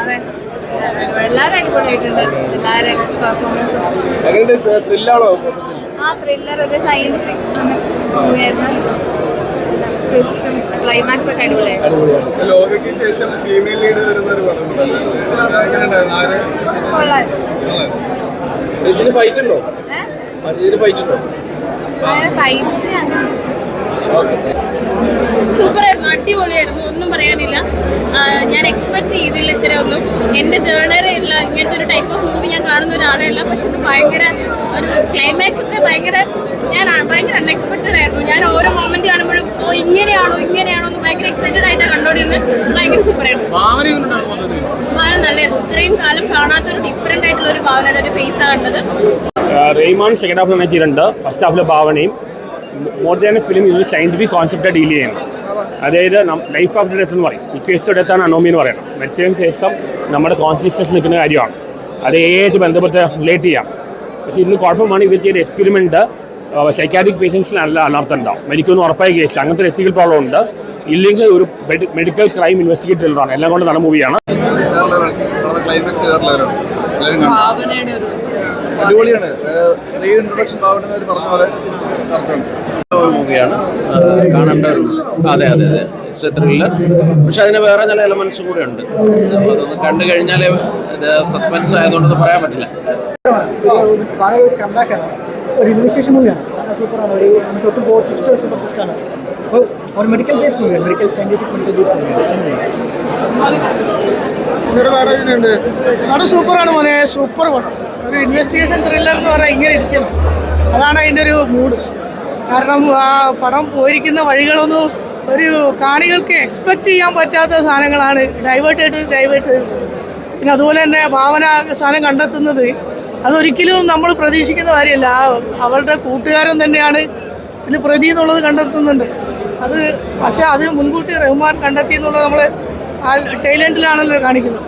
അതെ എല്ലാവരും അടിപൊളിയായിട്ടുണ്ട്. എല്ലാവരും പെർഫോമൻസും ആ ത്രില്ലർ ഒരു സയന്റിഫിക് മൂവിയായിരുന്നു. ട്വിസ്റ്റും ക്ലൈമാക്സ് ഒക്കെ അടിപൊളിയായിരുന്നു. ഫൈറ്റ് അങ്ങനെ സൂപ്പറായിരുന്നു, അടിപൊളിയായിരുന്നു, ഒന്നും പറയാനില്ല. ഞാൻ എക്സ്പെക്ട് ചെയ്തില്ല ഇത്രയൊന്നും. എൻ്റെ ജേർണറിലുള്ള ഇങ്ങനത്തെ ഒരു ടൈപ്പ് ഓഫ് മൂവി ഞാൻ കാണുന്ന ഒരാളല്ല. പക്ഷെ ഇത് ഭയങ്കര ഒരു ക്ലൈമാക്സ് ഒക്കെ ഞാൻ ഭയങ്കര അൺഎക്സ്പെക്റ്റഡ് ആയിരുന്നു. ഞാൻ ഓരോ മൊമെന്റ് കാണുമ്പോഴും ഇങ്ങനെയാണോ എന്ന് ഭയങ്കര എക്സൈറ്റഡ് ആയിട്ടാണ് കണ്ടോണ്ടിരുന്നത്. ഭയങ്കര സൂപ്പറായിരുന്നു. ഭാവന നല്ലതായിരുന്നു. ഇത്രയും കാലം കാണാത്തൊരു ഡിഫറെന്റ് ആയിട്ടുള്ള ഒരു ഭാവനയുടെ ഒരു ഫേസാണ് കണ്ടത്. റെയ്മാൻ സെക്കൻഡ് ഹാഫിൽ ചെയ്തിട്ടുണ്ട്. ഫസ്റ്റ് ഹാഫിലെ ഭാവനയും മോർ ദാൻ എ ഫിലിം ഇത് സയന്റിഫിക് കോൺസെപ്റ്റാണ് ഡീൽ ചെയ്യുന്നത്. അതായത് ലൈഫ് ആഫ്റ്റർ ഡെത്ത് എന്ന് പറയും. ഇക്വേസ്റ്റ് ഡെത്താണ് അനോമി എന്ന് പറയുന്നത്. മരിച്ചതിന് ശേഷം നമ്മുടെ കോൺഷ്യസ്നസ് നിൽക്കുന്ന കാര്യമാണ്. അത് ഏത് ബന്ധപ്പെട്ട് റിലേറ്റ് ചെയ്യാം. പക്ഷേ ഇന്ന് കുഴപ്പമാണ് ഇവർ ചെയ്ത എക്സ്പെരിമെൻറ്റ് സൈക്കാട്രിക് പേഷ്യൻസിനല്ല അനർത്ഥമുണ്ടാവും. മരിക്കുമെന്ന് ഉറപ്പായ കേസ്. അങ്ങനത്തെ ഒരു എത്തിക്കൽ പ്രോബ്ലം ഉണ്ട്. ഇല്ലെങ്കിൽ ഒരു മെഡിക്കൽ ക്രൈം ഇൻവെസ്റ്റിഗേറ്ററാണ്. എല്ലാം കൊണ്ട് നല്ല മൂവിയാണ്. മൂവിയാണ് കാണേണ്ട. അതെ അതെ അതെ ഇറ്റ്സ് എ ത്രില്ലർ. പക്ഷെ അതിന് വേറെ ചില എലമെന്റ്സ് കൂടെ ഉണ്ട്. അതൊന്ന് കണ്ടു കഴിഞ്ഞാൽ സസ്പെൻസ് ആയതുകൊണ്ടൊന്നും പറയാൻ പറ്റില്ല. ഒരു ഇൻവെസ്റ്റിഗേഷൻ മൂവിയാണ്. സൂപ്പറാണ്. ഒട്ടും ട്വിസ്റ്റ് സൂപ്പർ ട്വിസ്റ്റാണ്. അപ്പോൾ ഒരു മെഡിക്കൽ ബേസ് മൂവിയാണ്. സയന്റിഫിക് മെഡിക്കൽ ബേസ് മൂവിയാണ്. പടം സൂപ്പറാണ് മോനെ. സൂപ്പർ പടം. ഒരു ഇൻവെസ്റ്റിഗേഷൻ ത്രില്ലർ എന്ന് പറഞ്ഞാൽ ഇങ്ങനെ ഇരിക്കണം. അതാണ് അതിൻ്റെ ഒരു മൂഡ്. കാരണം ആ പടം പോയിരിക്കുന്ന വഴികളൊന്നും ഒരു കാണികൾക്ക് എക്സ്പെക്റ്റ് ചെയ്യാൻ പറ്റാത്ത സാധനങ്ങളാണ്. ഡൈവേർട്ട്. പിന്നെ അതുപോലെ തന്നെ ഭാവന സാധനം കണ്ടെത്തുന്നത് അതൊരിക്കലും നമ്മൾ പ്രതീക്ഷിക്കുന്ന കാര്യമല്ല. അവളുടെ കൂട്ടുകാരൻ തന്നെയാണ് ഇതിൽ പ്രതി എന്നുള്ളത് കണ്ടെത്തുന്നുണ്ട്. പക്ഷേ അത് മുൻകൂട്ടി റഹ്മാൻ കണ്ടെത്തി എന്നുള്ളത് നമ്മൾ ആ ടൈലൻഡിലാണല്ലോ കാണിക്കുന്നത്.